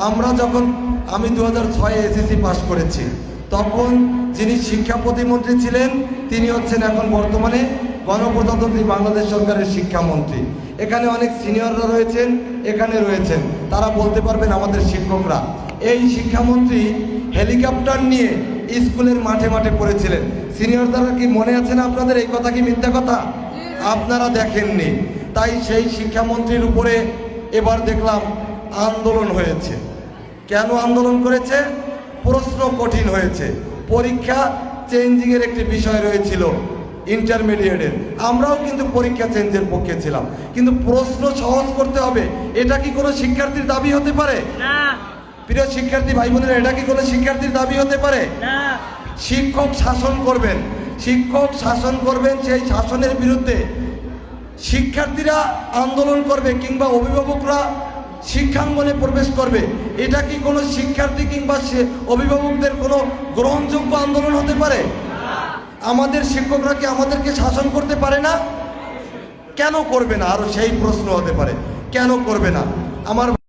আমরা যখন আমি 2006 এসএসসি পাশ করেছি, তখন যিনি শিক্ষা প্রতিমন্ত্রী ছিলেন তিনি হচ্ছেন এখন বর্তমানে গণপ্রজাতন্ত্রী বাংলাদেশ সরকারের শিক্ষামন্ত্রী। এখানে অনেক সিনিয়ররা রয়েছেন, এখানে রয়েছেন, তারা বলতে পারবেন আমাদের শিক্ষকরা। এই শিক্ষামন্ত্রী হেলিকপ্টার নিয়ে স্কুলের মাঠে মাঠে পড়েছিলেন। সিনিয়ররা কি মনে আছে না আপনাদের? এই কথা কি মিথ্যা কথা? আপনারা দেখেননি। তাই সেই শিক্ষামন্ত্রীর উপরে এবার দেখলাম আন্দোলন হয়েছে। কেন আন্দোলন করেছে? প্রশ্ন কঠিন হয়েছে, পরীক্ষা চেঞ্জিংয়ের একটি বিষয় রয়েছিল ইন্টারমিডিয়েটের। আমরাও কিন্তু পরীক্ষা চেঞ্জের পক্ষে ছিলাম, কিন্তু প্রশ্ন সহজ করতে হবে। এটা কি কোনো শিক্ষার্থীর দাবি হতে পারে? না। প্রিয় শিক্ষার্থী ভাই বোনেরা, এটা কি কোনো শিক্ষার্থীর দাবি হতে পারে? না। শিক্ষক শাসন করবেন, শিক্ষক শাসন করবেন, সেই শাসনের বিরুদ্ধে শিক্ষার্থীরা আন্দোলন করবে কিংবা অভিভাবকরা শিক্ষাঙ্গনে প্রবেশ করবে। এটা কি কোনো শিক্ষার্থী কিংবা অভিভাবকদের কোনো গ্রহণযোগ্য আন্দোলন হতে পারে? আমাদের শিক্ষকরা কি আমাদেরকে শাসন করতে পারে না? কেন করবে না? আরো সেই প্রশ্ন হতে পারে, কেন করবে না? আমার